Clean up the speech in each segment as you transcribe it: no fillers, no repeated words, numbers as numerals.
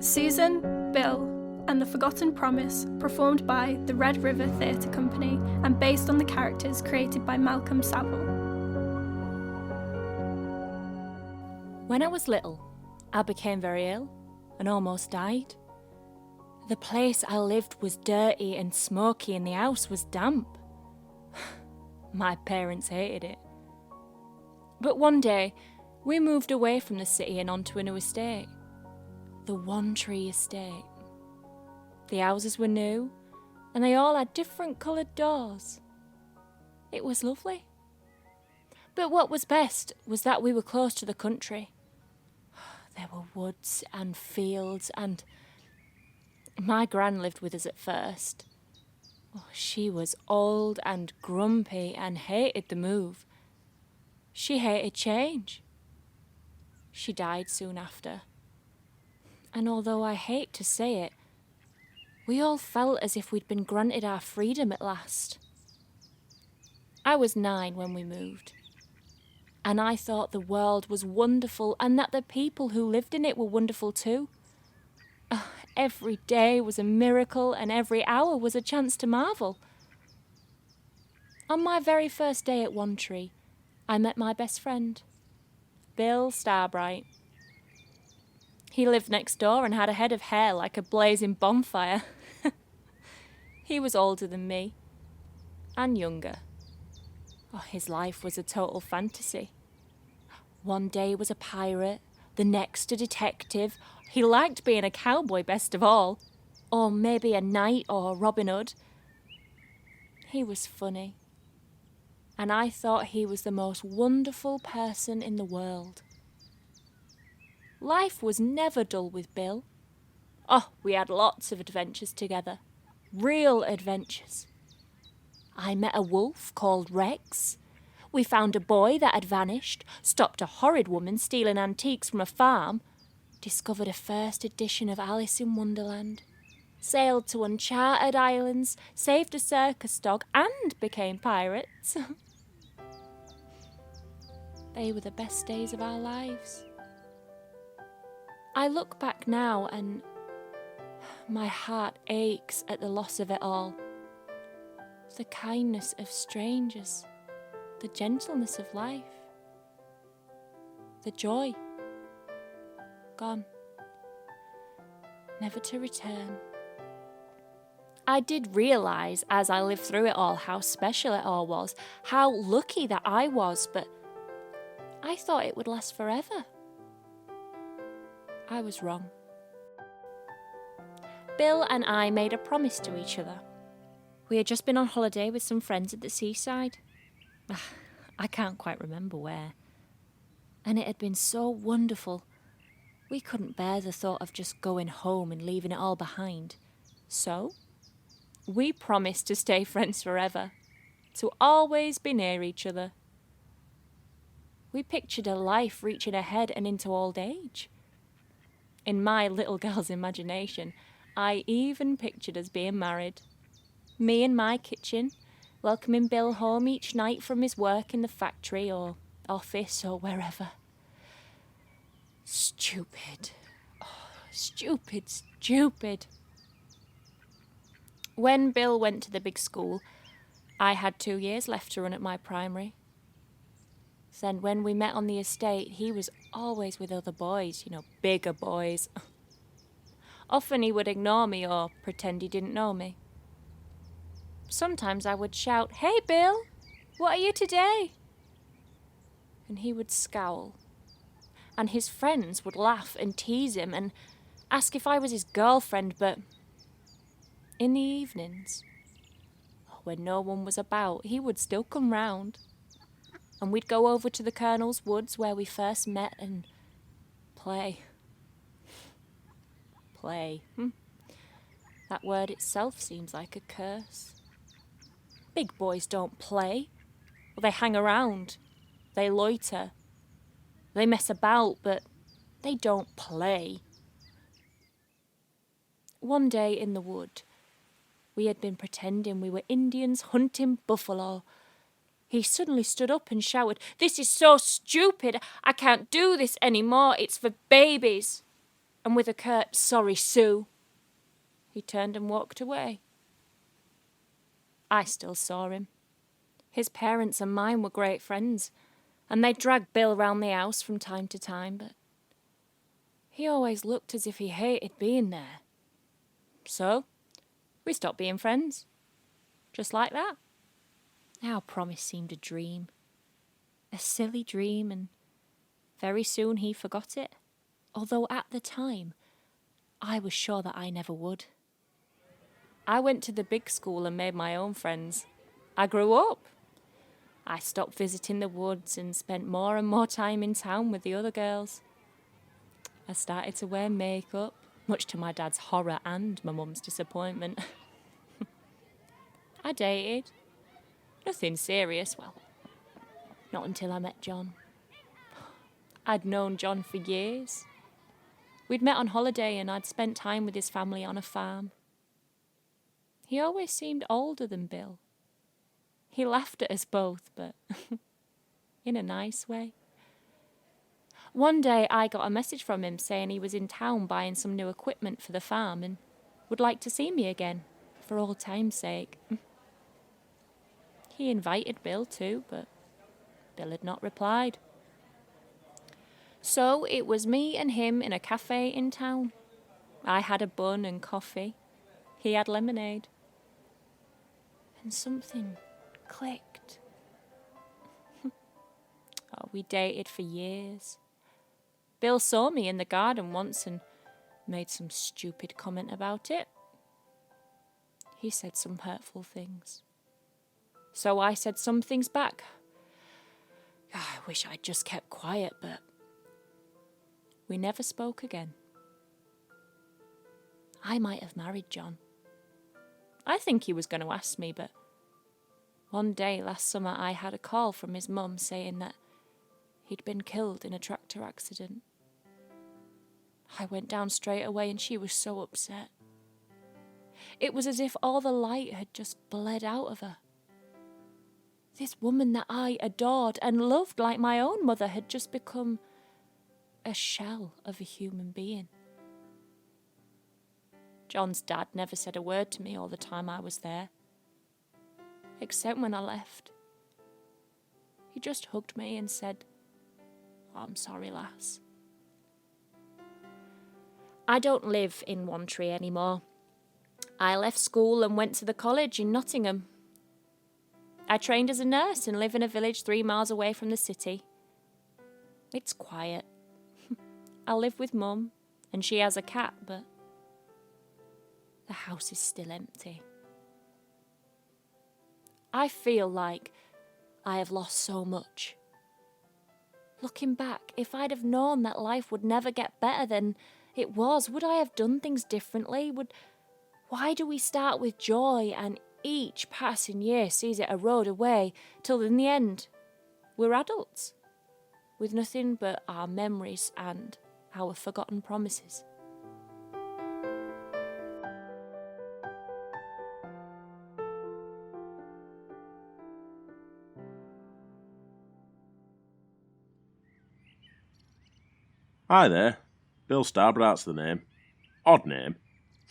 Susan, Bill, and The Forgotten Promise, performed by the Red River Theatre Company and based on the characters created by Malcolm Saville. When I was little, I became very ill and almost died. The place I lived was dirty and smoky and the house was damp. My parents hated it. But one day, we moved away from the city and onto a new estate. The One Tree Estate. The houses were new, and they all had different coloured doors. It was lovely. But what was best was that we were close to the country. There were woods and fields, and my gran lived with us at first. Oh, she was old and grumpy and hated the move. She hated change. She died soon after. And although I hate to say it, we all felt as if we'd been granted our freedom at last. I was 9 when we moved, and I thought the world was wonderful and that the people who lived in it were wonderful too. Every day was a miracle and every hour was a chance to marvel. On my very first day at One Tree, I met my best friend, Bill Starbright. He lived next door and had a head of hair like a blazing bonfire. He was older than me, and younger. Oh, his life was a total fantasy. One day he was a pirate, the next a detective. He liked being a cowboy best of all, or maybe a knight or Robin Hood. He was funny, and I thought he was the most wonderful person in the world. Life was never dull with Bill. Oh, we had lots of adventures together. Real adventures. I met a wolf called Rex. We found a boy that had vanished, stopped a horrid woman stealing antiques from a farm, discovered a first edition of Alice in Wonderland, sailed to uncharted islands, saved a circus dog, and became pirates. They were the best days of our lives. I look back now and my heart aches at the loss of it all. The kindness of strangers, the gentleness of life, the joy, gone, never to return. I did realise as I lived through it all how special it all was, how lucky that I was, but I thought it would last forever. I was wrong. Bill and I made a promise to each other. We had just been on holiday with some friends at the seaside. I can't quite remember where. And it had been so wonderful. We couldn't bear the thought of just going home and leaving it all behind. So, we promised to stay friends forever, to always be near each other. We pictured a life reaching ahead and into old age. In my little girl's imagination, I even pictured us being married. Me in my kitchen, welcoming Bill home each night from his work in the factory or office or wherever. Stupid. Oh, stupid. When Bill went to the big school, I had 2 years left to run at my primary. Then when we met on the estate, he was always with other boys, bigger boys. Often he would ignore me or pretend he didn't know me. Sometimes I would shout, "Hey Bill, what are you today?" And he would scowl. And his friends would laugh and tease him and ask if I was his girlfriend, but in the evenings, when no one was about, he would still come round. And we'd go over to the Colonel's Woods where we first met and play. Play. That word itself seems like a curse. Big boys don't play. Well, they hang around. They loiter. They mess about, but they don't play. One day in the wood, we had been pretending we were Indians hunting buffalo. He suddenly stood up and shouted, "This is so stupid! I can't do this anymore. It's for babies." and with a curt "Sorry, Sue," he turned and walked away. I still saw him. His parents and mine were great friends, and they dragged Bill round the house from time to time, but he always looked as if he hated being there. So, we stopped being friends. Just like that. Our promise seemed a dream. A silly dream, and very soon he forgot it. Although at the time, I was sure that I never would. I went to the big school and made my own friends. I grew up. I stopped visiting the woods and spent more and more time in town with the other girls. I started to wear makeup, much to my dad's horror and my mum's disappointment. I dated. Nothing serious, well, not until I met John. I'd known John for years. We'd met on holiday and I'd spent time with his family on a farm. He always seemed older than Bill. He laughed at us both, but in a nice way. One day I got a message from him saying he was in town buying some new equipment for the farm and would like to see me again, for old time's sake. He invited Bill too, but Bill had not replied. So it was me and him in a cafe in town. I had a bun and coffee. He had lemonade. And something clicked. We dated for years. Bill saw me in the garden once and made some stupid comment about it. He said some hurtful things. So I said some things back. I wish I'd just kept quiet, but we never spoke again. I might have married John. I think he was going to ask me, but one day last summer I had a call from his mum saying that he'd been killed in a tractor accident. I went down straight away and she was so upset. It was as if all the light had just bled out of her. This woman that I adored and loved like my own mother had just become a shell of a human being. John's dad never said a word to me all the time I was there, except when I left. He just hugged me and said, "Oh, I'm sorry, lass." I don't live in One Tree anymore. I left school and went to the college in Nottingham. I trained as a nurse and live in a village 3 miles away from the city. It's quiet. I live with Mum, and she has a cat, but the house is still empty. I feel like I have lost so much. Looking back, if I'd have known that life would never get better than it was, would I have done things differently? Why do we start with joy and each passing year sees it erode away till in the end we're adults with nothing but our memories and our forgotten promises? Hi there. Bill Starbright's the name. Odd name.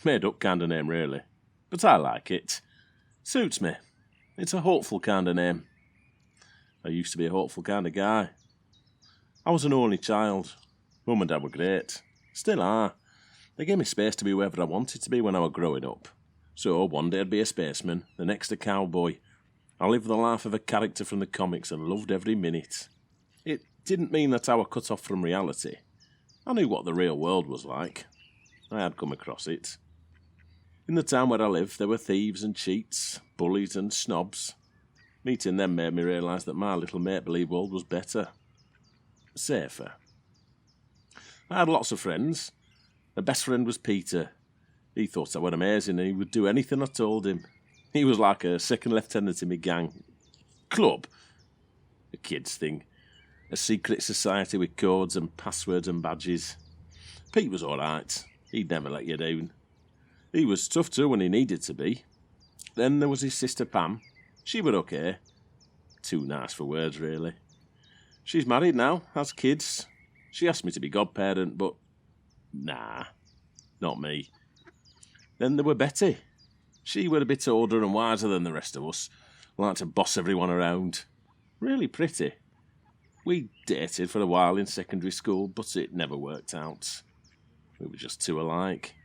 Made up kind of name, really. But I like it. Suits me. It's a hopeful kind of name. I used to be a hopeful kind of guy. I was an only child. Mum and Dad were great. Still are. They gave me space to be whoever I wanted to be when I was growing up. So one day I'd be a spaceman, the next a cowboy. I lived the life of a character from the comics and loved every minute. It didn't mean that I was cut off from reality. I knew what the real world was like. I had come across it. In the town where I lived, there were thieves and cheats, bullies and snobs. Meeting them made me realise that my little make-believe world was better. Safer. I had lots of friends. My best friend was Peter. He thought I was amazing and he would do anything I told him. He was like a second lieutenant in my gang. Club. A kid's thing. A secret society with codes and passwords and badges. Pete was all right. He'd never let you down. He was tough too when he needed to be. Then there was his sister Pam. She were okay. Too nice for words, really. She's married now, has kids. She asked me to be godparent, but Nah, not me. Then there were Betty. She were a bit older and wiser than the rest of us, liked to boss everyone around. Really pretty. We dated for a while in secondary school, but it never worked out. We were just too alike.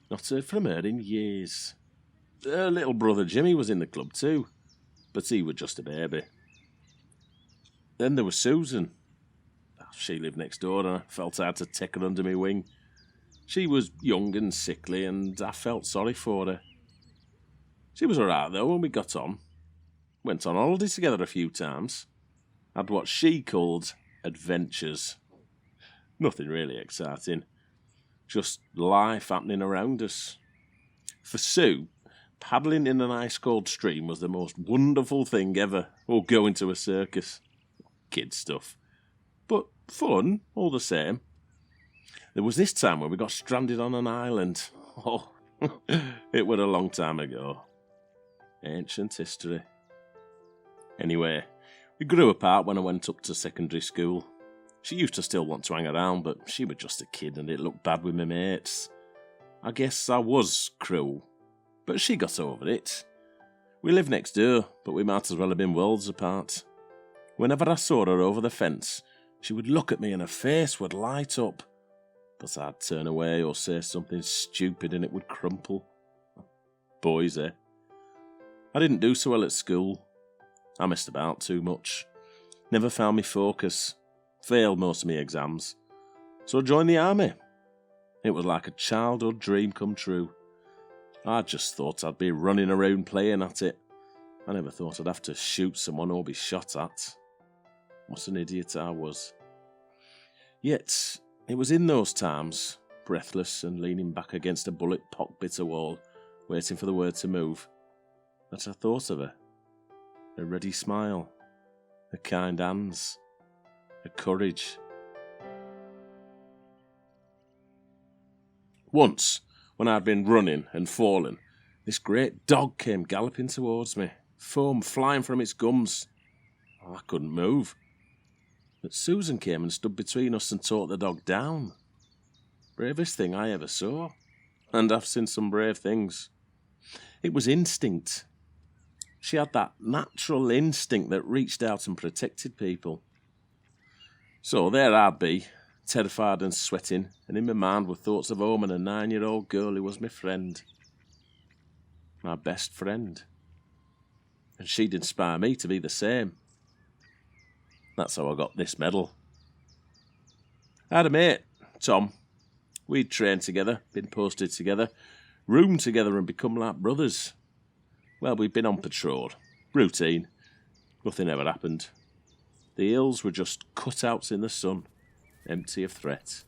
Not heard from her in years. Her little brother Jimmy was in the club too, but he was just a baby. Then there was Susan. She lived next door and I felt I had to take her under my wing. She was young and sickly and I felt sorry for her. She was alright though when we got on. Went on holiday together a few times. Had what she called adventures. Nothing really exciting. Just life happening around us. For Sue, paddling in an ice-cold stream was the most wonderful thing ever, or going to a circus. Kid stuff. But fun, all the same. There was this time when we got stranded on an island. Oh, it was a long time ago. Ancient history. Anyway, we grew apart when I went up to secondary school. She used to still want to hang around, but she was just a kid and it looked bad with my mates. I guess I was cruel, but she got over it. We lived next door, but we might as well have been worlds apart. Whenever I saw her over the fence, she would look at me and her face would light up. But I'd turn away or say something stupid and it would crumple. Boys, eh? I didn't do so well at school. I messed about too much. Never found me focus. Failed most of my exams. So I joined the army. It was like a childhood dream come true. I just thought I'd be running around playing at it. I never thought I'd have to shoot someone or be shot at. What an idiot I was. Yet, it was in those times, breathless and leaning back against a bullet pock-bitter wall, waiting for the word to move, that I thought of her. Her ready smile, her kind hands, her courage. Once, when I'd been running and fallen, this great dog came galloping towards me, foam flying from its gums. I couldn't move. But Susan came and stood between us and talked the dog down. Bravest thing I ever saw. And I've seen some brave things. It was instinct. She had that natural instinct that reached out and protected people. So there I'd be, terrified and sweating, and in my mind were thoughts of home and a 9-year-old girl who was my friend. My best friend. And she'd inspire me to be the same. That's how I got this medal. I had a mate, Tom. We'd trained together, been posted together, roomed together and become like brothers. Well, we'd been on patrol. Routine. Nothing ever happened. The hills were just cutouts in the sun, empty of threat.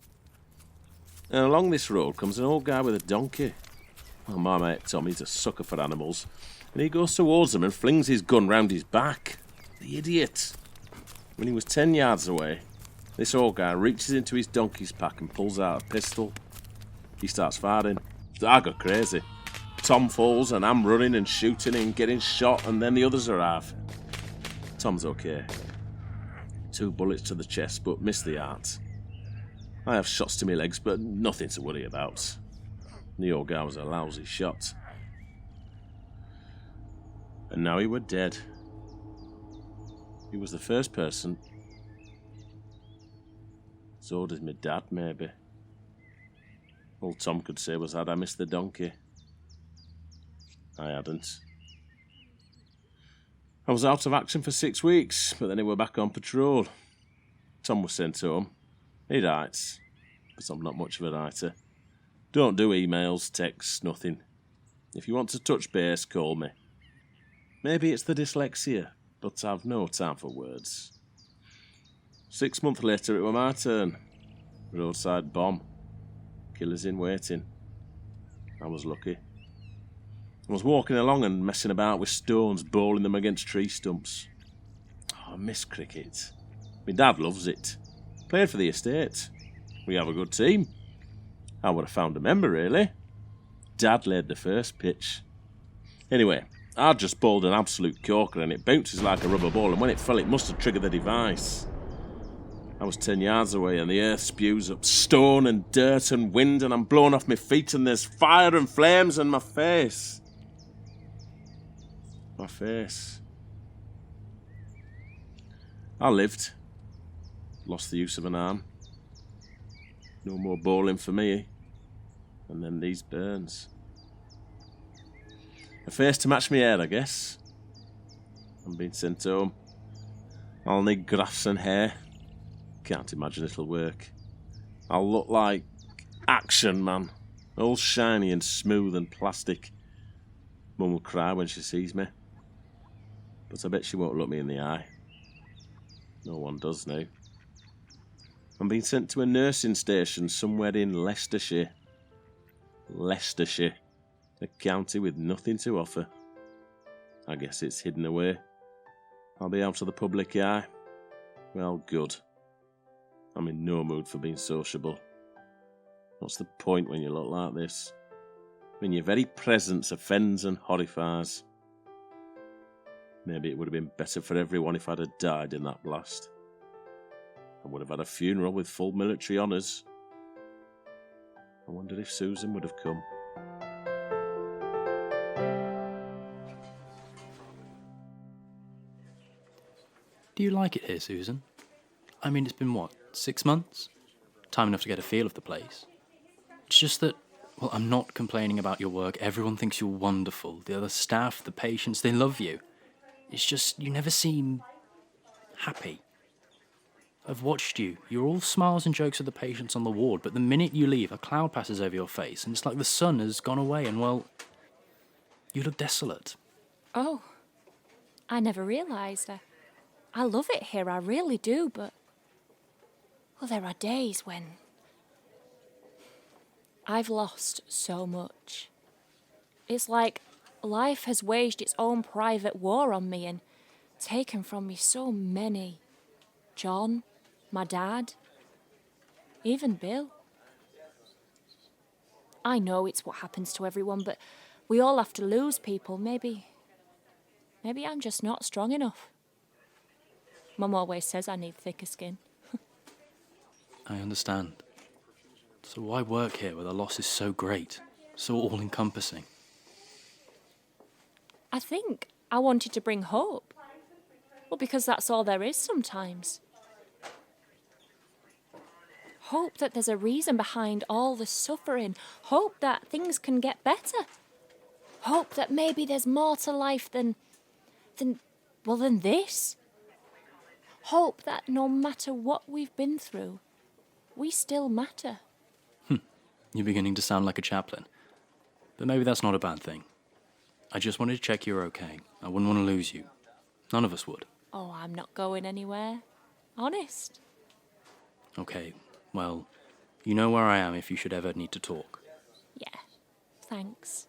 And along this road comes an old guy with a donkey. Well, my mate Tommy's a sucker for animals, and he goes towards him and flings his gun round his back. The idiot. When he was 10 yards away, this old guy reaches into his donkey's pack and pulls out a pistol. He starts firing. I got crazy. Tom falls and I'm running and shooting and getting shot, and then the others arrive. Tom's okay. 2 bullets to the chest, but missed the heart. I have shots to my legs, but nothing to worry about. The old guy was a lousy shot. And now he were dead. He was the first person. So did my dad, maybe. All Tom could say was, had I missed the donkey? I hadn't. I was out of action for 6 weeks, but then he were back on patrol. Tom was sent home. He writes, but I'm not much of a writer. Don't do emails, texts, nothing. If you want to touch base, call me. Maybe it's the dyslexia, but I've no time for words. 6 months later, it were my turn. Roadside bomb. Killers in waiting. I was lucky. I was walking along and messing about with stones, bowling them against tree stumps. Oh, I miss cricket. My dad loves it. Played for the estate. We have a good team. I would have found a member, really. Dad laid the first pitch. Anyway, I just bowled an absolute corker and it bounces like a rubber ball, and when it fell it must have triggered the device. I was 10 yards away and the earth spews up stone and dirt and wind and I'm blown off my feet and there's fire and flames and my face. My face. I lived. Lost the use of an arm. No more bowling for me. And then these burns. A face to match my hair, I guess. I'm being sent home. I'll need grafts and hair. Can't imagine it'll work. I'll look like Action Man. All shiny and smooth and plastic. Mum will cry when she sees me. But I bet she won't look me in the eye. No one does now. I'm being sent to a nursing station somewhere in Leicestershire. Leicestershire. A county with nothing to offer. I guess it's hidden away. I'll be out of the public eye. Well, good. I'm in no mood for being sociable. What's the point when you look like this? When your very presence offends and horrifies. Maybe it would have been better for everyone if I'd have died in that blast. I would have had a funeral with full military honours. I wondered if Susan would have come. Do you like it here, Susan? I mean, it's been, 6 months? Time enough to get a feel of the place. It's just that, well, I'm not complaining about your work. Everyone thinks you're wonderful. The other staff, the patients, they love you. It's just, you never seem happy. I've watched you. You're all smiles and jokes with the patients on the ward, but the minute you leave, a cloud passes over your face, and it's like the sun has gone away, and, well, you look desolate. Oh, I never realised. I love it here, I really do, but... Well, there are days when... I've lost so much. It's like life has waged its own private war on me and taken from me so many. John, my dad, even Bill. I know it's what happens to everyone, but we all have to lose people. Maybe I'm just not strong enough. Mum always says I need thicker skin. I understand. So why work here where the loss is so great, so all-encompassing? I think I wanted to bring hope. Well, because that's all there is sometimes. Hope that there's a reason behind all the suffering. Hope that things can get better. Hope that maybe there's more to life than this. Hope that no matter what we've been through, we still matter. You're beginning to sound like a chaplain. But maybe that's not a bad thing. I just wanted to check you're okay. I wouldn't want to lose you. None of us would. Oh, I'm not going anywhere. Honest. Okay, well, you know where I am if you should ever need to talk. Yeah, thanks.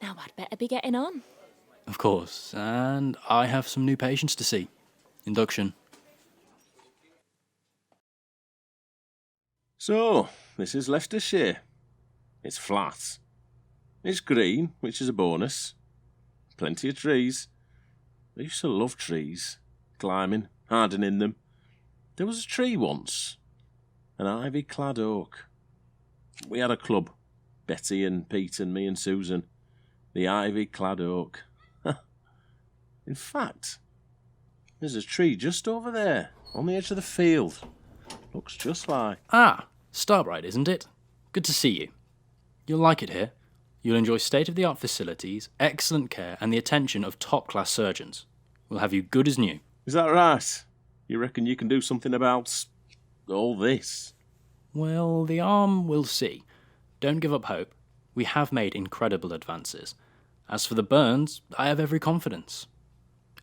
Now I'd better be getting on. Of course, and I have some new patients to see. Induction. So, this is Leicestershire. It's flat. It's green, which is a bonus. Plenty of trees. I used to love trees. Climbing, hardening them. There was a tree once. An ivy-clad oak. We had a club. Betty and Pete and me and Susan. The ivy-clad oak. In fact, there's a tree just over there, on the edge of the field. Looks just like... Ah, Starbright, isn't it? Good to see you. You'll like it here. You'll enjoy state-of-the-art facilities, excellent care, and the attention of top-class surgeons. We'll have you good as new. Is that right? You reckon you can do something about... all this? Well, the arm, we'll see. Don't give up hope. We have made incredible advances. As for the burns, I have every confidence.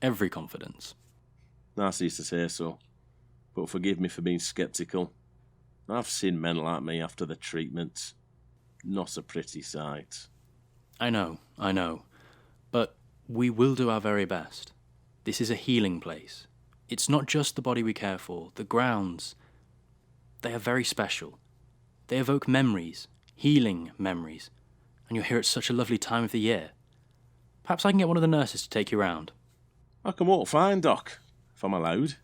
Every confidence. Nice to say so. But forgive me for being sceptical. I've seen men like me after the treatment. Not a pretty sight. I know. But we will do our very best. This is a healing place. It's not just the body we care for. The grounds, they are very special. They evoke memories, healing memories. And you're here at such a lovely time of the year. Perhaps I can get one of the nurses to take you round. I can walk fine, Doc, if I'm allowed.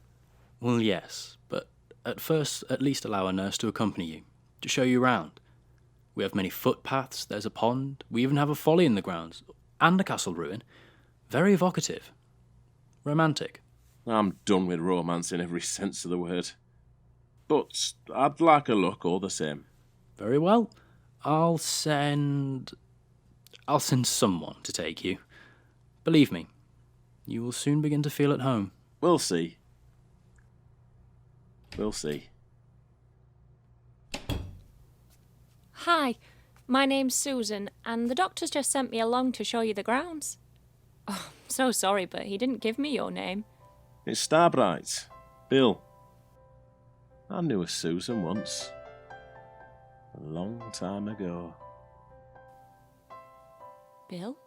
Well, yes, but At first, at least allow a nurse to accompany you, to show you round. We have many footpaths, there's a pond, we even have a folly in the grounds, and a castle ruin. Very evocative. Romantic. I'm done with romance in every sense of the word. But I'd like a look all the same. Very well. I'll send someone to take you. Believe me, you will soon begin to feel at home. We'll see. We'll see. Hi, my name's Susan, and the doctor's just sent me along to show you the grounds. Oh, I'm so sorry, but he didn't give me your name. It's Starbright. Bill. I knew a Susan once. A long time ago. Bill?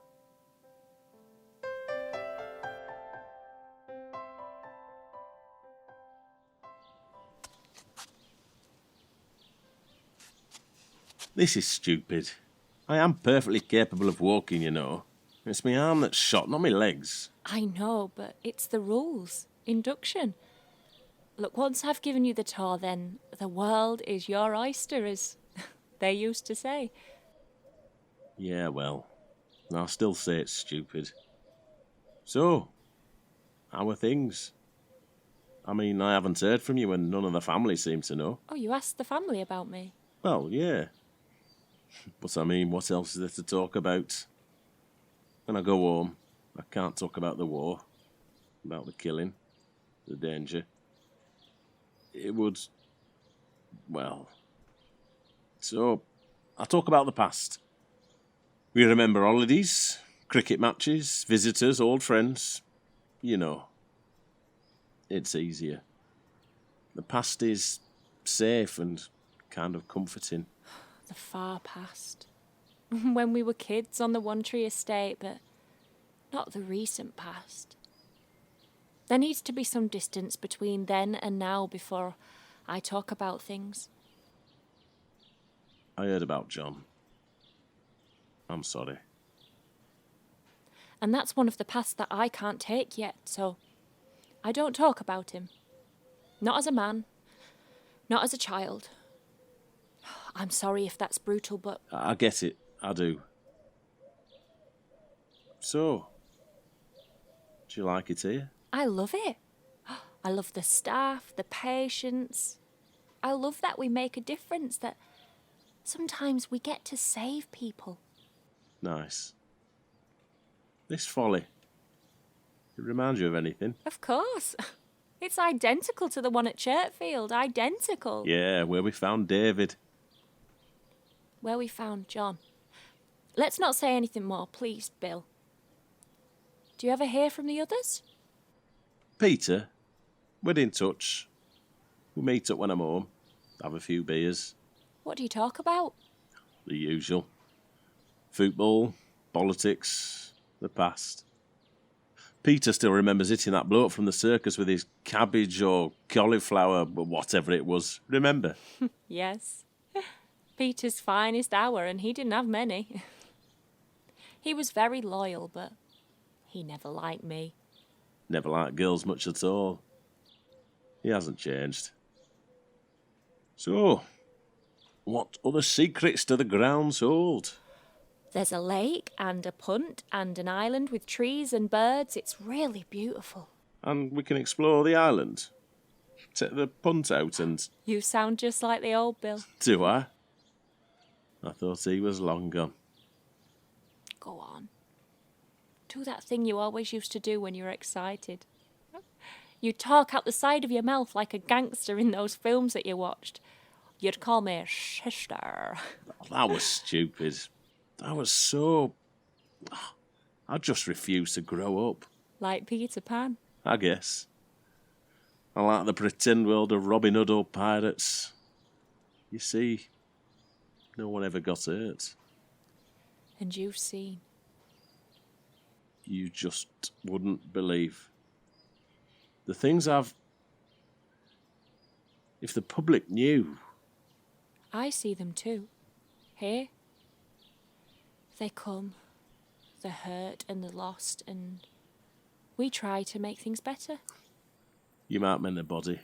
This is stupid. I am perfectly capable of walking, you know. It's my arm that's shot, not my legs. I know, but it's the rules. Induction. Look, once I've given you the tour, then the world is your oyster, as they used to say. Yeah, well, I'll still say it's stupid. So, how are things? I mean, I haven't heard from you and none of the family seem to know. Oh, you asked the family about me? Well, yeah. But I mean, what else is there to talk about? When I go home, I can't talk about the war, about the killing, the danger. It would... well... So, I talk about the past. We remember holidays, cricket matches, visitors, old friends. You know. It's easier. The past is safe and kind of comforting. The far past. When we were kids on the One Tree Estate, but not the recent past. There needs to be some distance between then and now before I talk about things. I heard about John. I'm sorry. And that's one of the pasts that I can't take yet, so I don't talk about him. Not as a man, not as a child. I'm sorry if that's brutal, but... I get it. I do. So, do you like it here? I love it. I love the staff, the patients. I love that we make a difference, that sometimes we get to save people. Nice. This folly. It reminds you of anything? Of course. It's identical to the one at Chertfield. Identical. Yeah, where we found David. Where we found John. Let's not say anything more, please, Bill. Do you ever hear from the others? Peter, we're in touch. We meet up when I'm home, have a few beers. What do you talk about? The usual. Football, politics, the past. Peter still remembers hitting that bloke from the circus with his cabbage or cauliflower, whatever it was. Remember? Yes. Peter's finest hour, and he didn't have many. He was very loyal, but he never liked me. Never liked girls much at all. He hasn't changed. So, what other secrets do the grounds hold? There's a lake and a punt and an island with trees and birds. It's really beautiful. And we can explore the island. Take the punt out and... You sound just like the old Bill. Do I? I thought he was long gone. Go on. Do that thing you always used to do when you were excited. You'd talk out the side of your mouth like a gangster in those films that you watched. You'd call me sister. That was stupid. That was so... I just refused to grow up. Like Peter Pan. I guess. I like the pretend world of Robin Hood or pirates. You see, no one ever got hurt. And you've seen. You just wouldn't believe. The things I've... If the public knew... I see them too. Here. They come. The hurt and the lost, and we try to make things better. You might mend the body,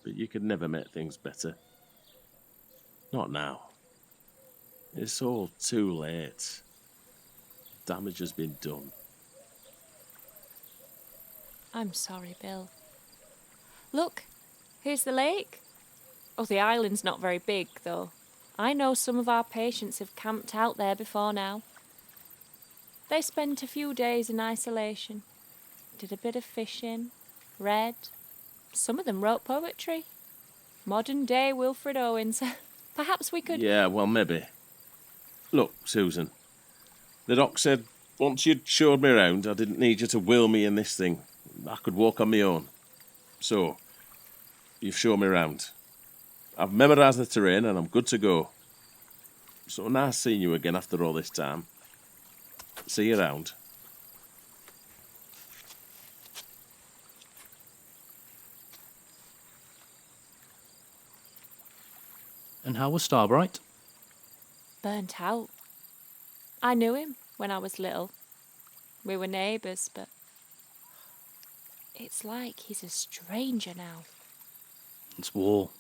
but you could never make things better. Not now. It's all too late. Damage has been done. I'm sorry, Bill. Look, here's the lake. Oh, the island's not very big, though. I know some of our patients have camped out there before now. They spent a few days in isolation, did a bit of fishing, read. Some of them wrote poetry. Modern-day Wilfred Owens. Perhaps we could... Yeah, well, maybe. Look, Susan. The doc said once you'd showed me around, I didn't need you to wheel me in this thing. I could walk on my own. So, you've shown me around. I've memorised the terrain and I'm good to go. So nice seeing you again after all this time. See you around. And how was Starbright? Burnt out. I knew him when I was little. We were neighbours, but it's like he's a stranger now. It's war.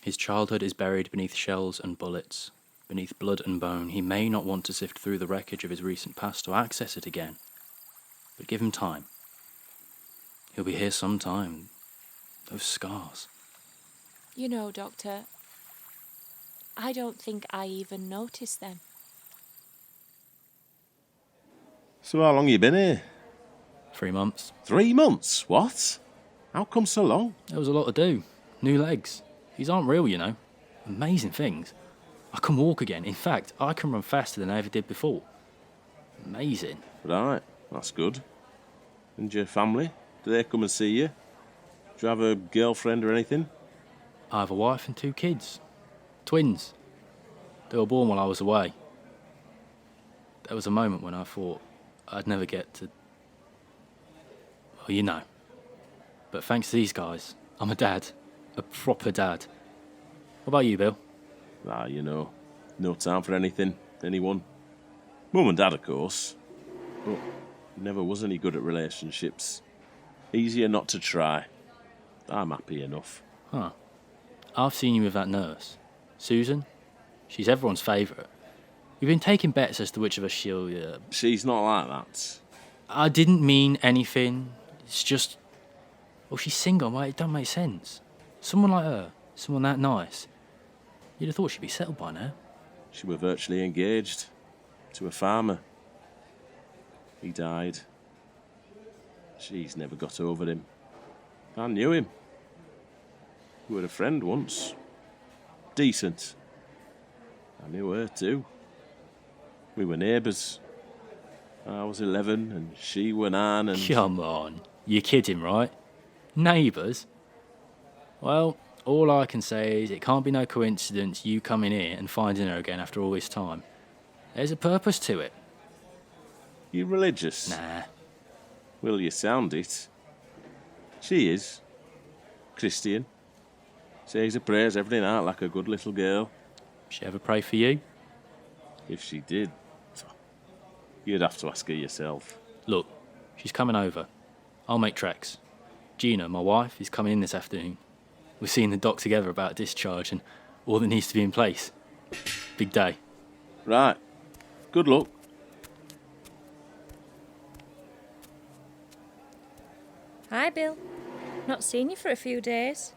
His childhood is buried beneath shells and bullets, beneath blood and bone. He may not want to sift through the wreckage of his recent past to access it again. But give him time. He'll be here sometime. Those scars. You know, Doctor, I don't think I even noticed them. So how long you been here? 3 months. 3 months? What? How come so long? There was a lot to do. New legs. These aren't real, you know. Amazing things. I can walk again. In fact, I can run faster than I ever did before. Amazing. Right, that's good. And your family? Do they come and see you? Do you have a girlfriend or anything? I have a wife and 2 kids. Twins. They were born while I was away. There was a moment when I thought I'd never get to... Well, you know. But thanks to these guys, I'm a dad. A proper dad. What about you, Bill? Ah, you know, no time for anything, anyone. Mum and Dad, of course. But never was any good at relationships. Easier not to try. I'm happy enough. Huh. I've seen you with that nurse. Susan. She's everyone's favourite. You've been taking bets as to which of us she'll... She's not like that. I didn't mean anything. It's just... Well, she's single, mate. It don't make sense. Someone like her, someone that nice, you'd have thought she'd be settled by now. She were virtually engaged to a farmer. He died. She's never got over him. I knew him. We were a friend once. Decent. I knew her too. We were neighbours. I was 11 and she were 9 and... Come on. You're kidding, right? Neighbours? Well, all I can say is it can't be no coincidence you coming here and finding her again after all this time. There's a purpose to it. You religious? Nah. Well, you sound it. She is. Christian. Says her prayers every night like a good little girl. She ever pray for you? If she did, you'd have to ask her yourself. Look, she's coming over. I'll make tracks. Gina, my wife, is coming in this afternoon. We're seeing the doc together about discharge and all that needs to be in place. Big day. Right. Good luck. Hi, Bill. Not seen you for a few days.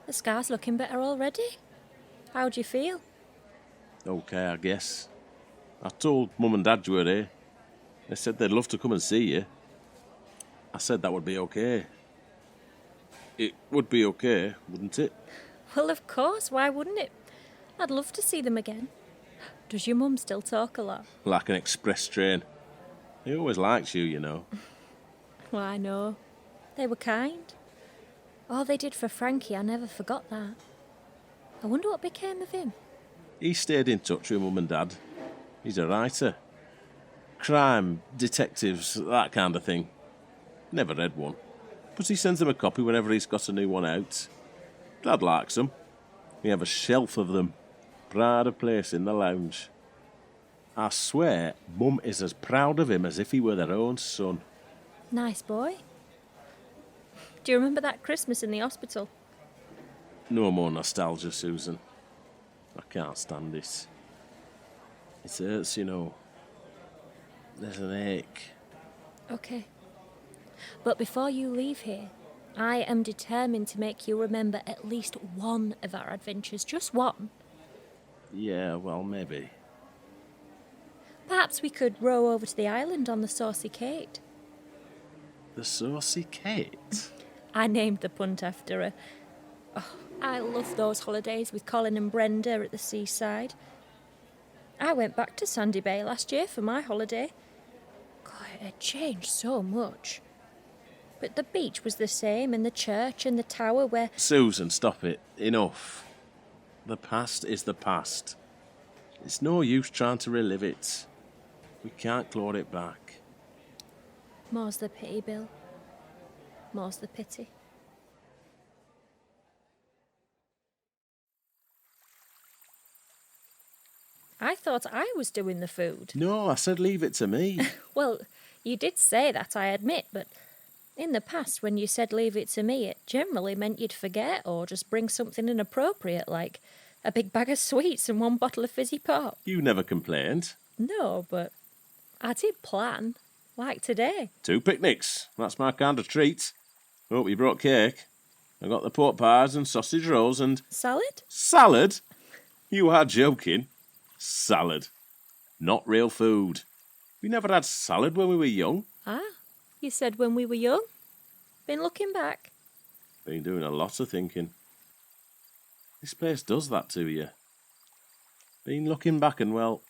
The scar's looking better already. How do you feel? Okay, I guess. I told Mum and Dad you were here. They said they'd love to come and see you. I said that would be okay. It would be okay, wouldn't it? Well, of course. Why wouldn't it? I'd love to see them again. Does your mum still talk a lot? Like an express train. He always likes you, you know. Well, I know. They were kind. All they did for Frankie, I never forgot that. I wonder what became of him. He stayed in touch with Mum and Dad. He's a writer. Crime, detectives, that kind of thing. Never read one. But he sends them a copy whenever he's got a new one out. Dad likes them. We have a shelf of them. Pride of place in the lounge. I swear, Mum is as proud of him as if he were their own son. Nice boy. Do you remember that Christmas in the hospital? No more nostalgia, Susan. I can't stand it. It hurts, you know. There's an ache. Okay. But before you leave here, I am determined to make you remember at least one of our adventures. Just one. Yeah, well, maybe. Perhaps we could row over to the island on the Saucy Kate. The Saucy Kate? I named the punt after her. Oh, I love those holidays with Colin and Brenda at the seaside. I went back to Sandy Bay last year for my holiday. God, it had changed so much. But the beach was the same, and the church and the tower where... Susan, stop it. Enough. The past is the past. It's no use trying to relive it. We can't claw it back. More's the pity, Bill. More's the pity. I thought I was doing the food. No, I said leave it to me. Well, you did say that, I admit, but in the past, when you said leave it to me, it generally meant you'd forget or just bring something inappropriate, like a big bag of sweets and 1 bottle of fizzy pop. You never complained. No, but I did plan, like today. 2 picnics. That's my kind of treat. Hope you brought cake. I got the pork pies and sausage rolls and... Salad? Salad? You are joking. Salad. Not real food. We never had salad when we were young. Ah, you said when we were young. Been looking back. Been doing a lot of thinking. This place does that to you. Been looking back and, well,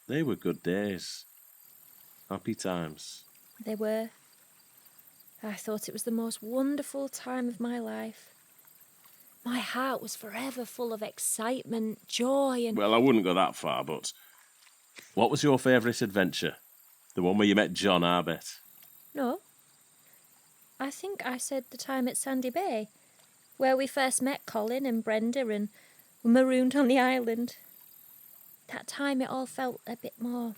they were good days. Happy times. They were. I thought it was the most wonderful time of my life. My heart was forever full of excitement, joy and... Well, I wouldn't go that far, but... What was your favourite adventure? The one where you met John, I bet. No. I think I said the time at Sandy Bay, where we first met Colin and Brenda and were marooned on the island. That time it all felt a bit more...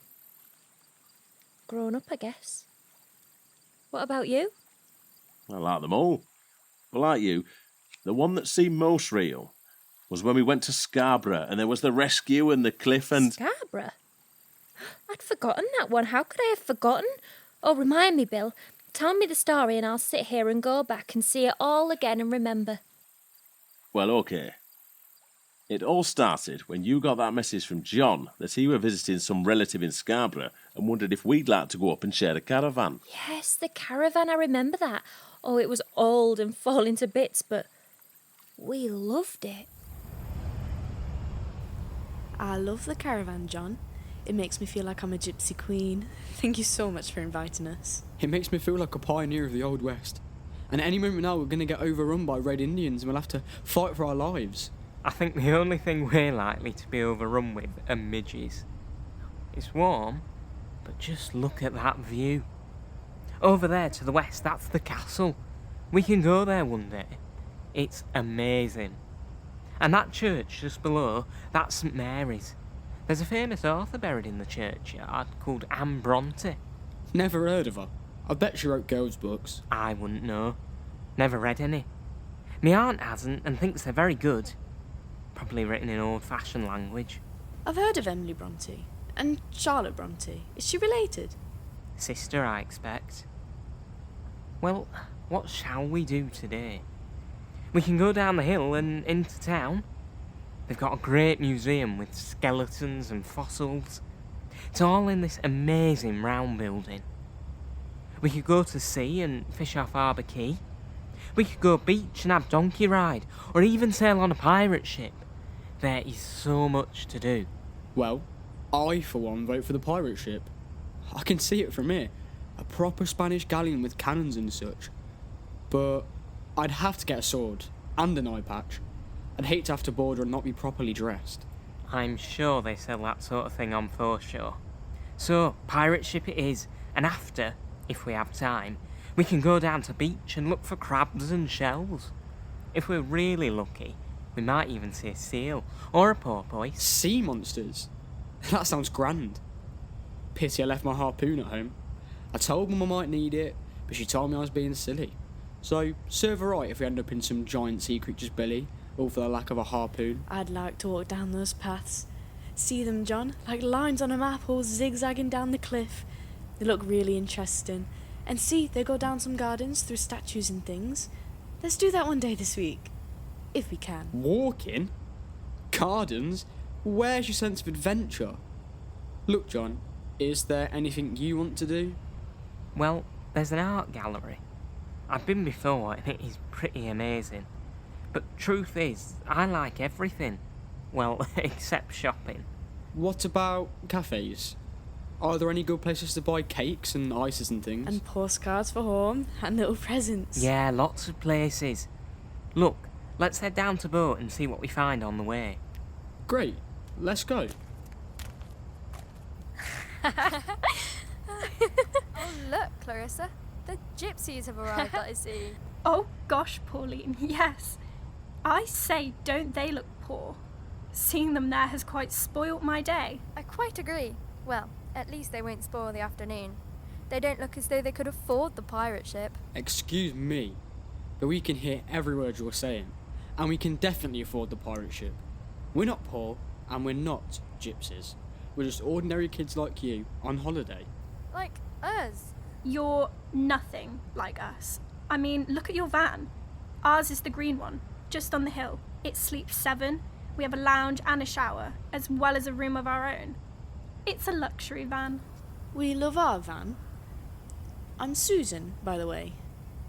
grown up, I guess. What about you? I like them all. But like you, the one that seemed most real was when we went to Scarborough and there was the rescue and the cliff and... Scarborough? I'd forgotten that one. How could I have forgotten? Oh, remind me, Bill. Tell me the story and I'll sit here and go back and see it all again and remember. Well, OK. It all started when you got that message from John that he were visiting some relative in Scarborough and wondered if we'd like to go up and share a caravan. Yes, the caravan, I remember that. Oh, it was old and falling to bits, but we loved it. I love the caravan, John. It makes me feel like I'm a gypsy queen. Thank you so much for inviting us. It makes me feel like a pioneer of the Old West. And any moment now we're going to get overrun by Red Indians and we'll have to fight for our lives. I think the only thing we're likely to be overrun with are midges. It's warm, but just look at that view. Over there to the west, that's the castle. We can go there one day. It's amazing. And that church just below, that's St Mary's. There's a famous author buried in the churchyard called Anne Bronte. Never heard of her. I bet she wrote girls' books. I wouldn't know. Never read any. My aunt hasn't and thinks they're very good. Probably written in old-fashioned language. I've heard of Emily Bronte. And Charlotte Bronte. Is she related? Sister, I expect. Well, what shall we do today? We can go down the hill and into town. They've got a great museum with skeletons and fossils. It's all in this amazing round building. We could go to sea and fish off Harbour Quay. We could go beach and have donkey ride, or even sail on a pirate ship. There is so much to do. Well, I, for one, vote for the pirate ship. I can see it from here. A proper Spanish galleon with cannons and such. But I'd have to get a sword and an eye patch. I'd hate to have to board and not be properly dressed. I'm sure they sell that sort of thing on foreshore. So, pirate ship it is, and after, if we have time, we can go down to beach and look for crabs and shells. If we're really lucky, we might even see a seal or a porpoise. Sea monsters? That sounds grand. Pity I left my harpoon at home. I told Mum I might need it, but she told me I was being silly. So, serve her right if we end up in some giant sea creature's belly, all for the lack of a harpoon. I'd like to walk down those paths. See them, John, like lines on a map all zigzagging down the cliff. They look really interesting. And see, they go down some gardens through statues and things. Let's do that one day this week. If we can. Walking? Gardens? Where's your sense of adventure? Look, John, is there anything you want to do? Well, there's an art gallery. I've been before and it is pretty amazing. But truth is, I like everything. Well, except shopping. What about cafes? Are there any good places to buy cakes and ices and things? And postcards for home, and little presents. Yeah, lots of places. Look, let's head down to boat and see what we find on the way. Great, let's go. Oh, look, Clarissa. The gypsies have arrived, I see. Oh gosh, Pauline, yes. I say, don't they look poor? Seeing them there has quite spoilt my day. I quite agree. Well, at least they won't spoil the afternoon. They don't look as though they could afford the pirate ship. Excuse me, but we can hear every word you're saying, and we can definitely afford the pirate ship. We're not poor, and we're not gypsies. We're just ordinary kids like you on holiday. Like us. You're nothing like us. I mean, look at your van. Ours is the green one, just on the hill. It sleeps 7. We have a lounge and a shower, as well as a room of our own. It's a luxury van. We love our van. I'm Susan, by the way.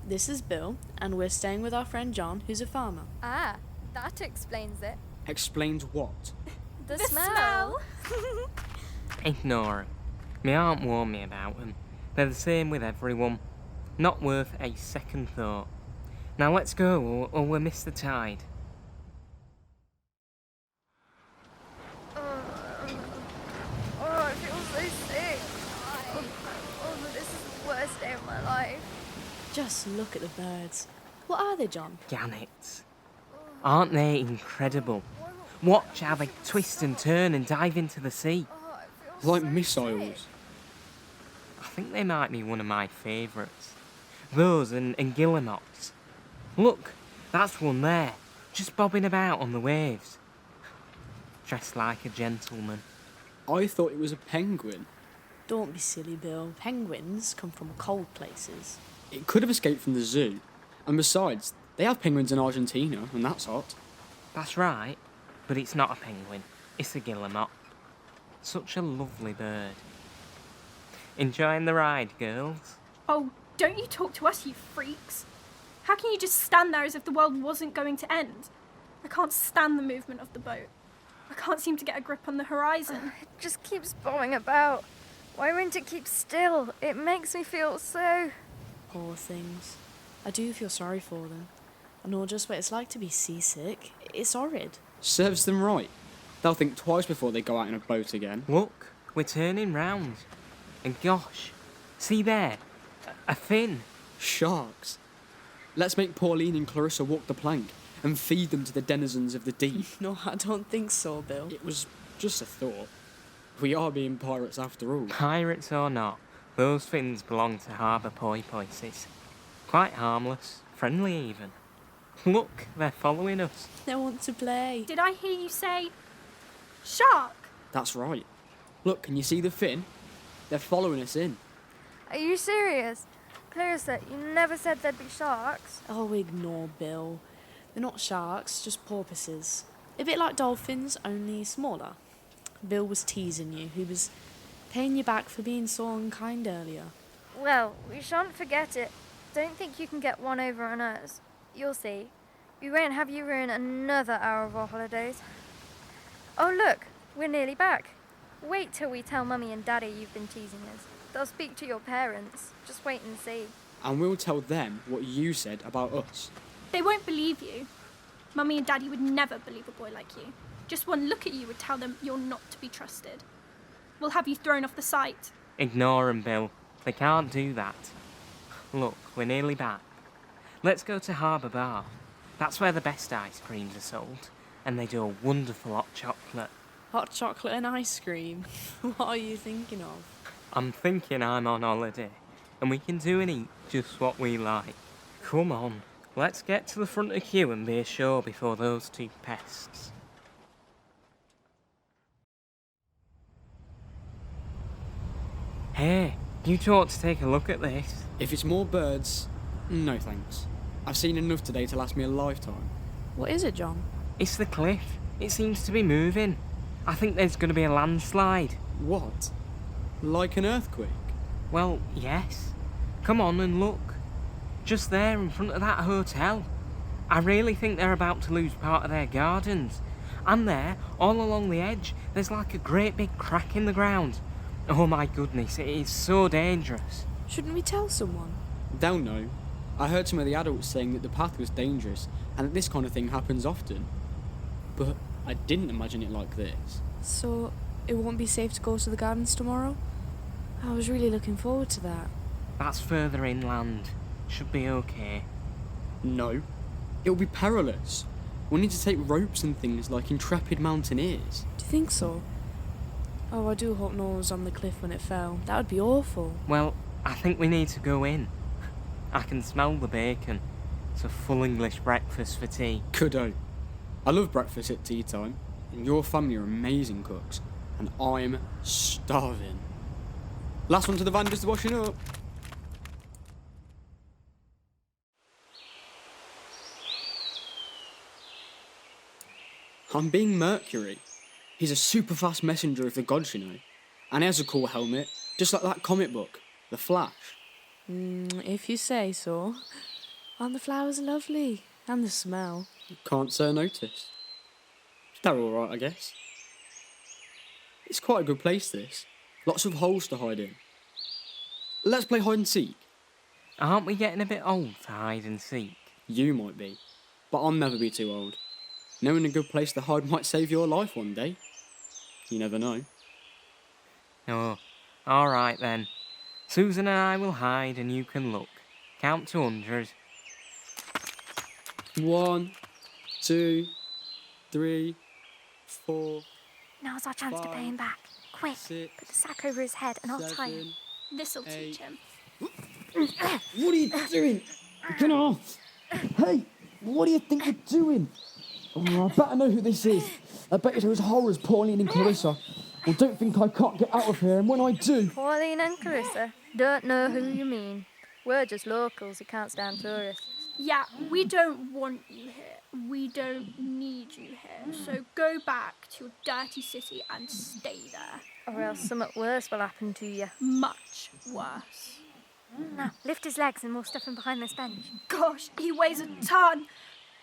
This is Bill, and we're staying with our friend John, who's a farmer. Ah, that explains it. Explains what? The smell. Ignore it. My aunt warned me about them. They're the same with everyone. Not worth a second thought. Now let's go, or we'll miss the tide. Oh, I feel so sick. Oh, this is the worst day of my life. Just look at the birds. What are they, John? Gannets. Aren't they incredible? Watch how they twist and turn and dive into the sea. Oh, I feel Like so missiles. sick. I think they might be one of my favourites. Those and guillemots. Look, that's one there, just bobbing about on the waves. Dressed like a gentleman. I thought it was a penguin. Don't be silly, Bill. Penguins come from cold places. It could have escaped from the zoo. And besides, they have penguins in Argentina, and that's hot. That's right, but it's not a penguin, it's a guillemot. Such a lovely bird. Enjoying the ride, girls? Oh, don't you talk to us, you freaks. How can you just stand there as if the world wasn't going to end? I can't stand the movement of the boat. I can't seem to get a grip on the horizon. It just keeps bobbing about. Why won't it keep still? It makes me feel so... Poor things. I do feel sorry for them. I know just what it's like to be seasick. It's horrid. Serves them right. They'll think twice before they go out in a boat again. Look, we're turning round. And gosh, see there, a fin. Sharks. Let's make Pauline and Clarissa walk the plank and feed them to the denizens of the deep. No, I don't think so, Bill. It was just a thought. We are being pirates after all. Pirates or not, those fins belong to harbour porpoises. Quite harmless, friendly even. Look, they're following us. They want to play. Did I hear you say... shark? That's right. Look, can you see the fin? They're following us in. Are you serious? Clarissa, you never said there'd be sharks. Oh, ignore Bill. They're not sharks, just porpoises. A bit like dolphins, only smaller. Bill was teasing you. He was paying you back for being so unkind earlier. Well, we shan't forget it. Don't think you can get one over on us. You'll see. We won't have you ruin another hour of our holidays. Oh, look, we're nearly back. Wait till we tell Mummy and Daddy you've been teasing us. They'll speak to your parents. Just wait and see. And we'll tell them what you said about us. They won't believe you. Mummy and Daddy would never believe a boy like you. Just one look at you would tell them you're not to be trusted. We'll have you thrown off the site. Ignore 'em, Bill. They can't do that. Look, we're nearly back. Let's go to Harbour Bar. That's where the best ice creams are sold. And they do a wonderful hot chocolate. Hot chocolate and ice cream. What are you thinking of? I'm thinking I'm on holiday. And we can do and eat just what we like. Come on, let's get to the front of the queue and be ashore before those two pests. Hey, you two ought to take a look at this. If it's more birds, no thanks. I've seen enough today to last me a lifetime. What is it, John? It's the cliff. It seems to be moving. I think there's going to be a landslide. What? Like an earthquake? Well, yes. Come on and look. Just there in front of that hotel. I really think they're about to lose part of their gardens. And there, all along the edge, there's like a great big crack in the ground. Oh my goodness, it is so dangerous. Shouldn't we tell someone? They'll know. I heard some of the adults saying that the path was dangerous and that this kind of thing happens often. But I didn't imagine it like this. So, it won't be safe to go to the gardens tomorrow? I was really looking forward to that. That's further inland. Should be okay. No. It'll be perilous. We'll need to take ropes and things like intrepid mountaineers. Do you think so? Oh, I do hope no one was on the cliff when it fell. That would be awful. Well, I think we need to go in. I can smell the bacon. It's a full English breakfast for tea. Kuddo. I love breakfast at tea time, and your family are amazing cooks, and I'm starving. Last one to the van, just washing up. I'm being Mercury. He's a super fast messenger of the gods, you know. And he has a cool helmet, just like that comic book, The Flash. If you say so. And the flowers are lovely. And the smell. Can't say I noticed. They're alright, I guess. It's quite a good place, this. Lots of holes to hide in. Let's play hide and seek. Aren't we getting a bit old for hide and seek? You might be, but I'll never be too old. Knowing a good place to hide might save your life one day. You never know. Oh, alright then. Susan and I will hide and you can look. Count to 100. 1, 2, 3, 4. Now's our chance to pay him back. Quick, 6, put the sack over his head and I'll tie him. 7. This'll teach him. What are you doing? Get off! Hey, what do you think you're doing? Oh, I bet I know who this is. I bet it's those horrors, Pauline and Clarissa. Well, don't think I can't get out of here, and when I do... Pauline and Clarissa, don't know who you mean. We're just locals who can't stand tourists. Yeah, we don't want you here. We don't need you here. So go back to your dirty city and stay there. Or else something worse will happen to you. Much worse. Now, lift his legs and we'll stuff him behind this bench. Gosh, he weighs a ton.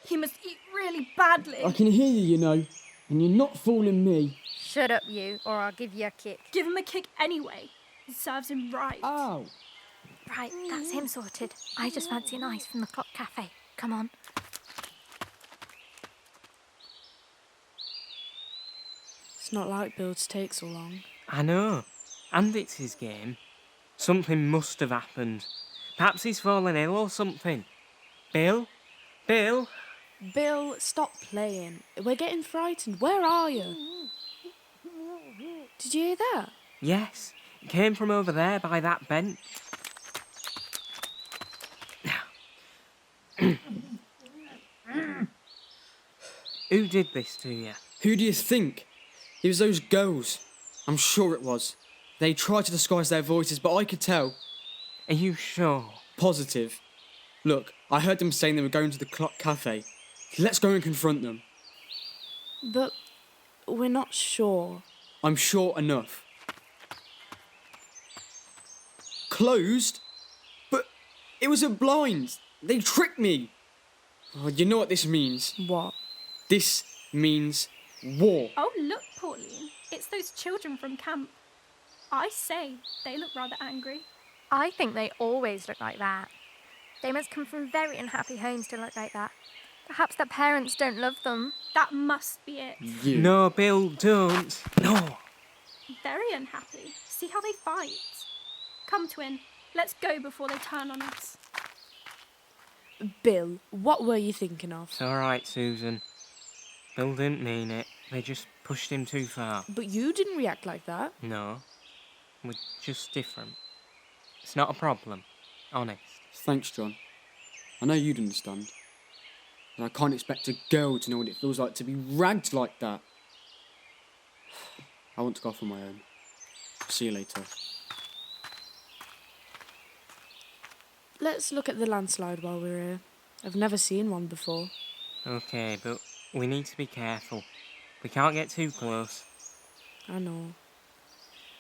He must eat really badly. I can hear you, you know, and you're not fooling me. Shut up, you, or I'll give you a kick. Give him a kick anyway. It serves him right. Ow! Right, that's him sorted. I just fancy an ice from the Clock Cafe. Come on. It's not like Bill to take so long. I know. And it's his game. Something must have happened. Perhaps he's fallen ill or something. Bill? Bill? Bill, stop playing. We're getting frightened. Where are you? Did you hear that? Yes. It came from over there by that bench. Who did this to you? Who do you think? It was those girls. I'm sure it was. They tried to disguise their voices, but I could tell. Are you sure? Positive. Look, I heard them saying they were going to the Clock Cafe. Let's go and confront them. But we're not sure. I'm sure enough. Closed? But it was a blind. They tricked me. Oh, you know what this means? What? This means war. Oh, look, Pauline. It's those children from camp. I say, they look rather angry. I think they always look like that. They must come from very unhappy homes to look like that. Perhaps their parents don't love them. That must be it. You. No, Bill, don't. No. Very unhappy. See how they fight. Come, twin. Let's go before they turn on us. Bill, what were you thinking of? It's alright, Susan. Bill didn't mean it. They just pushed him too far. But you didn't react like that. No. We're just different. It's not a problem. Honest. Thanks, John. I know you'd understand. And I can't expect a girl to know what it feels like to be ragged like that. I want to go off on my own. See you later. Let's look at the landslide while we're here. I've never seen one before. Okay, but we need to be careful. We can't get too close. I know.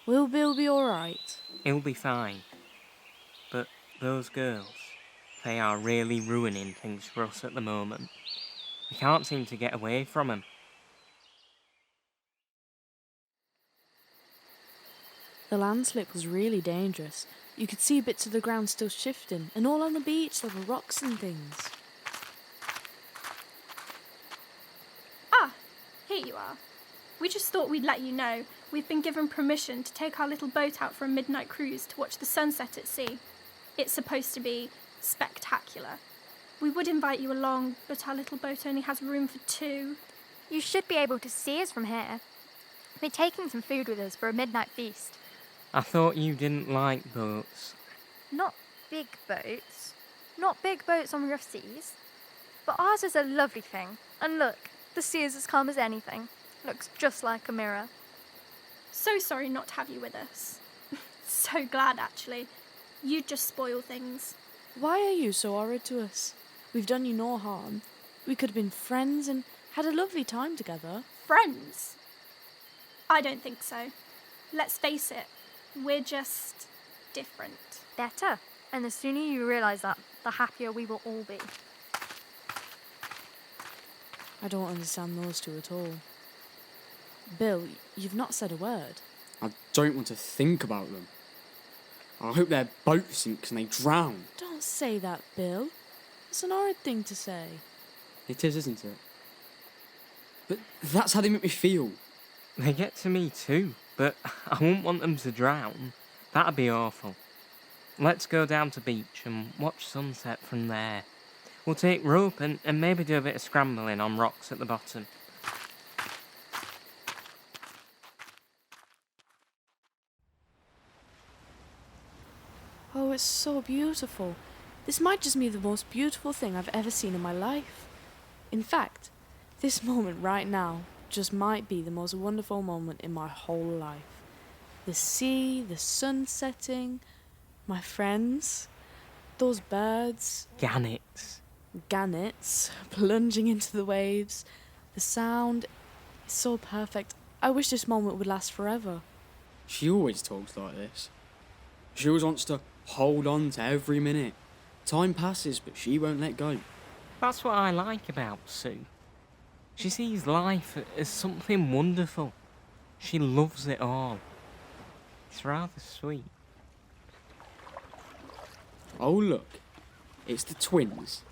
Will Bill be alright? He'll be fine. But those girls, they are really ruining things for us at the moment. We can't seem to get away from them. The landslip was really dangerous. You could see bits of the ground still shifting, and all on the beach there were rocks and things. Ah, here you are. We just thought we'd let you know we've been given permission to take our little boat out for a midnight cruise to watch the sunset at sea. It's supposed to be spectacular. We would invite you along, but our little boat only has room for 2. You should be able to see us from here. We're taking some food with us for a midnight feast. I thought you didn't like boats. Not big boats. Not big boats on rough seas. But ours is a lovely thing. And look, the sea is as calm as anything. Looks just like a mirror. So sorry not to have you with us. So glad, actually. You'd just spoil things. Why are you so horrid to us? We've done you no harm. We could have been friends and had a lovely time together. Friends? I don't think so. Let's face it, we're just different. Better. And the sooner you realise that, the happier we will all be. I don't understand those two at all. Bill, you've not said a word. I don't want to think about them. I hope their boat sinks and they drown. Don't say that, Bill. It's an horrid thing to say. It is, isn't it? But that's how they make me feel. They get to me too, but I wouldn't want them to drown. That'd be awful. Let's go down to beach and watch sunset from there. We'll take rope and maybe do a bit of scrambling on rocks at the bottom. Oh, it's so beautiful. This might just be the most beautiful thing I've ever seen in my life. In fact, this moment right now just might be the most wonderful moment in my whole life. The sea, the sun setting, my friends, those birds. Gannets plunging into the waves. The sound is so perfect. I wish this moment would last forever. She always talks like this. She always wants to hold on to every minute. Time passes, but she won't let go. That's what I like about Sue. She sees life as something wonderful. She loves it all. It's rather sweet. Oh, look. It's the twins.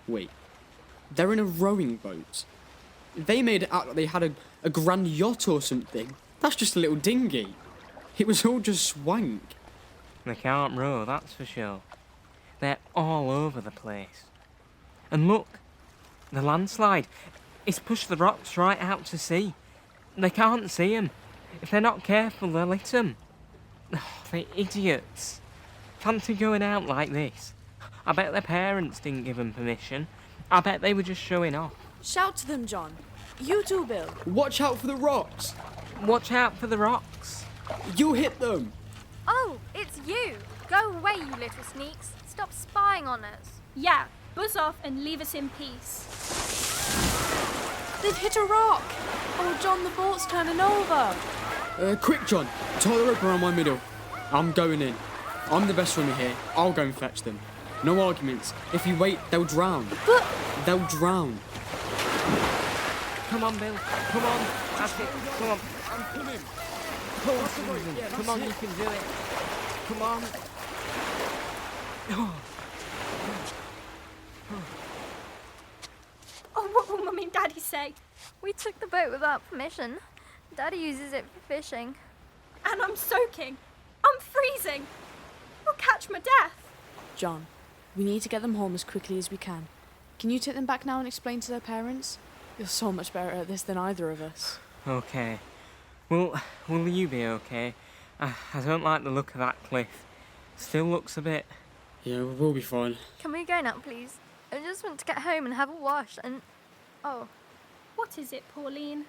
Wait. They're in a rowing boat. They made it out like they had a grand yacht or something. That's just a little dinghy. It was all just swank. They can't row, that's for sure. They're all over the place. And look, the landslide. It's pushed the rocks right out to sea. They can't see them. If they're not careful, they'll hit them. Oh, the idiots. Fancy going out like this. I bet their parents didn't give them permission. I bet they were just showing off. Shout to them, John. You too, Bill. Watch out for the rocks. Watch out for the rocks. You'll hit them. Oh, it's you! Go away, you little sneaks. Stop spying on us. Yeah, buzz off and leave us in peace. They've hit a rock. Oh, John, the boat's turning over. Quick, John. Tie the rope around my middle. I'm going in. I'm the best swimmer here. I'll go and fetch them. No arguments. If you wait, they'll drown. But They'll drown. Come on, Bill. Come on. That's it. Come on. I'm coming. Pull, Susan. Come on, you can do it. Come on. Oh, what will Mummy and Daddy say? We took the boat without permission. Daddy uses it for fishing. And I'm soaking. I'm freezing. I'll catch my death. John, we need to get them home as quickly as we can. Can you take them back now and explain to their parents? You're so much better at this than either of us. Okay. Well, will you be okay? I don't like the look of that cliff. Still looks a bit... Yeah, we'll be fine. Can we go now, please? I just want to get home and have a wash and... Oh, What is it, Pauline?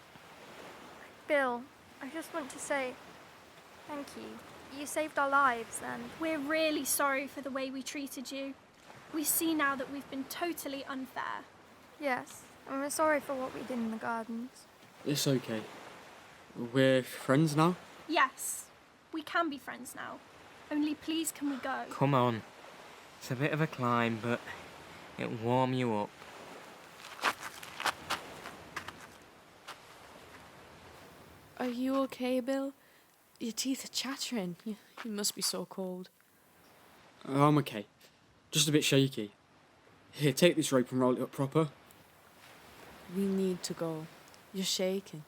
Bill, I just want to say thank you. You saved our lives and... We're really sorry for the way we treated you. We see now that we've been totally unfair. Yes, and we're sorry for what we did in the gardens. It's okay. We're friends now? Yes, we can be friends now. Only please can we go? Come on. It's a bit of a climb, but it'll warm you up. Are you okay, Bill? Your teeth are chattering. You must be so cold. I'm okay. Just a bit shaky. Here, take this rope and roll it up proper. We need to go. You're shaking.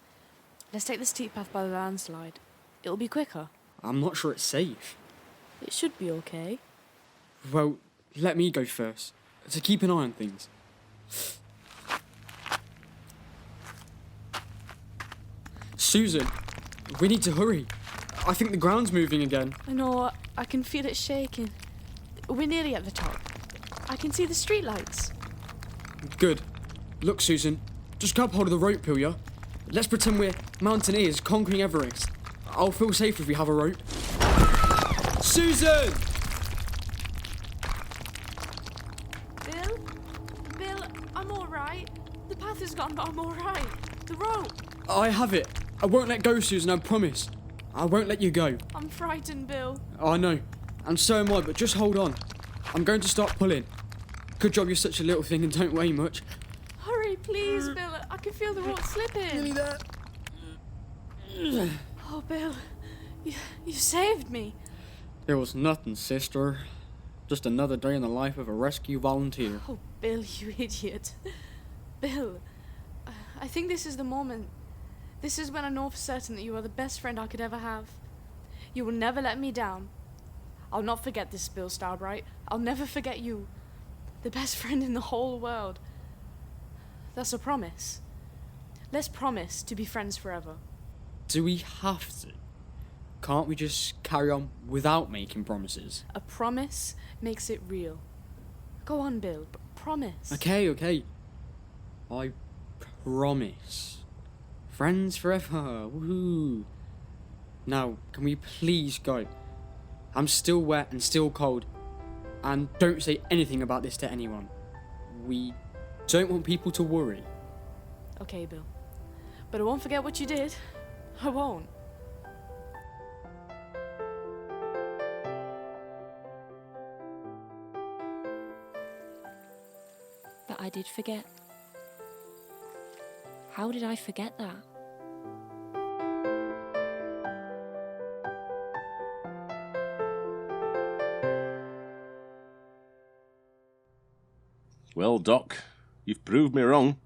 Let's take the steep path by the landslide. It'll be quicker. I'm not sure it's safe. It should be okay. Well, let me go first, to keep an eye on things. Susan, we need to hurry. I think the ground's moving again. I know, I can feel it shaking. We're nearly at the top. I can see the streetlights. Good. Look, Susan, just grab hold of the rope, will ya? Let's pretend we're mountaineers conquering Everest. I'll feel safer if we have a rope. Susan! Bill, I'm alright. The path is gone, but I'm alright. The rope. I have it. I won't let go, Susan, I promise. I won't let you go. I'm frightened, Bill. I know. And so am I, but just hold on. I'm going to start pulling. Good job you're such a little thing and don't weigh much. Hurry, please, Bill. I can feel the rope slipping. Nearly there. Oh, Bill. You saved me. It was nothing, sister. Just another day in the life of a rescue volunteer. Oh, Bill, you idiot. Bill, I think this is the moment. This is when I know for certain that you are the best friend I could ever have. You will never let me down. I'll not forget this, Bill Starbright. I'll never forget you. The best friend in the whole world. That's a promise. Let's promise to be friends forever. Do we have to? Can't we just carry on without making promises? A promise makes it real. Go on, Bill. Promise. Okay. I promise. Friends forever. Woohoo. Now, can we please go? I'm still wet and still cold. And don't say anything about this to anyone. We don't want people to worry. Okay, Bill. But I won't forget what you did. I won't. But I did forget. How did I forget that? Well, Doc, you've proved me wrong.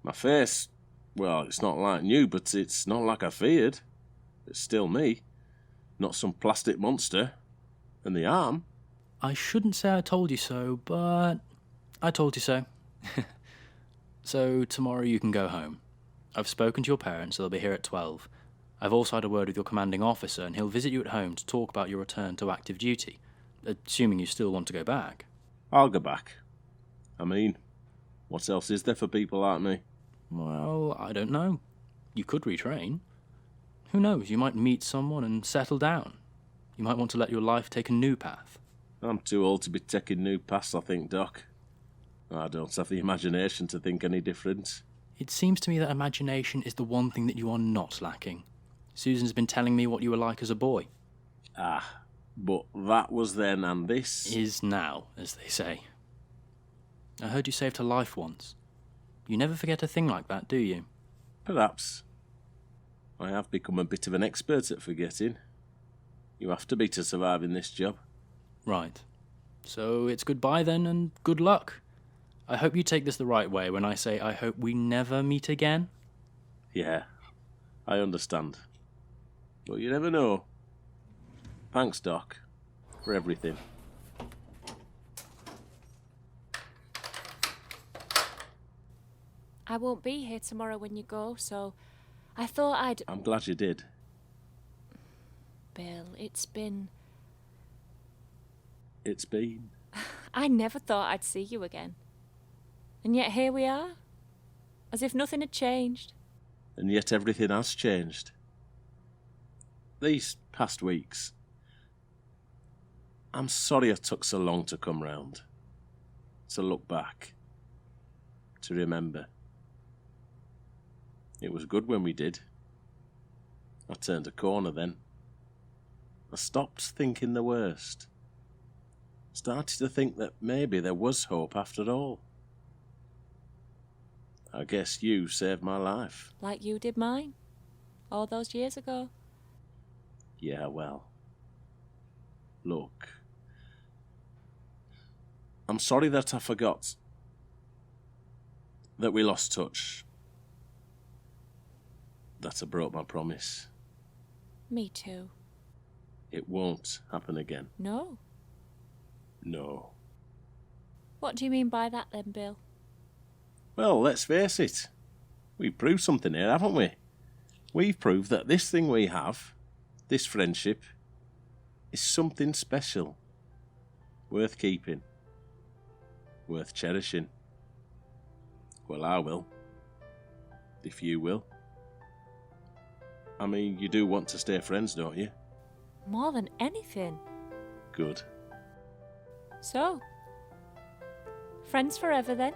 My face, well, it's not like new, but it's not like I feared. It's still me, not some plastic monster. And the arm? I shouldn't say I told you so, but I told you so. So tomorrow you can go home. I've spoken to your parents, so they'll be here at 12. I've also had a word with your commanding officer, and he'll visit you at home to talk about your return to active duty, assuming you still want to go back. I'll go back. I mean, what else is there for people like me? Well, I don't know. You could retrain. Who knows, you might meet someone and settle down. You might want to let your life take a new path. I'm too old to be taking new paths, I think, Doc. I don't have the imagination to think any different. It seems to me that imagination is the one thing that you are not lacking. Susan's been telling me what you were like as a boy. Ah, but that was then and this... Is now, as they say. I heard you saved her life once. You never forget a thing like that, do you? Perhaps. I have become a bit of an expert at forgetting. You have to be to survive in this job. Right. So it's goodbye then, and good luck. I hope you take this the right way when I say I hope we never meet again. Yeah, I understand. But you never know. Thanks, Doc, for everything. I won't be here tomorrow when you go, so I thought I'd... I'm glad you did. Bill, it's been... it's been. I never thought I'd see you again. And yet here we are, as if nothing had changed. And yet everything has changed. These past weeks, I'm sorry it took so long to come round, to look back, to remember. It was good when we did. I turned a corner then. I stopped thinking the worst. Started to think that maybe there was hope after all. I guess you saved my life. Like you did mine, all those years ago. Yeah, well, look, I'm sorry that I forgot, that we lost touch, that I broke my promise. Me too. It won't happen again. No. No. What do you mean by that then, Bill? Well, let's face it. We've proved something here, haven't we? We've proved that this thing we have, this friendship, is something special. Worth keeping. Worth cherishing. Well, I will. If you will. I mean, you do want to stay friends, don't you? More than anything. Good. So, friends forever then?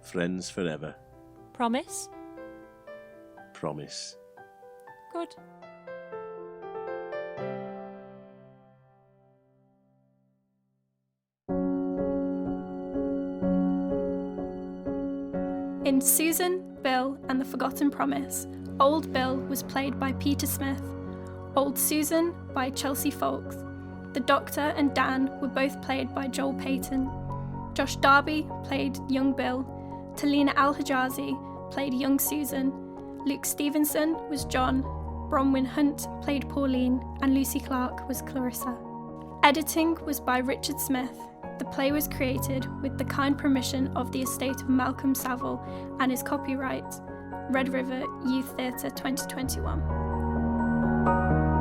Friends forever. Promise? Promise. Good. In Susan, Bill and the Forgotten Promise, Old Bill was played by Peter Smith, Old Susan by Chelsea Folks. The Doctor and Dan were both played by Joel Payton. Josh Darby played young Bill. Talina Al-Hijazi played young Susan. Luke Stevenson was John. Bronwyn Hunt played Pauline, and Lucy Clark was Clarissa. Editing was by Richard Smith. The play was created with the kind permission of the estate of Malcolm Saville and is copyright Red River Youth Theatre 2021.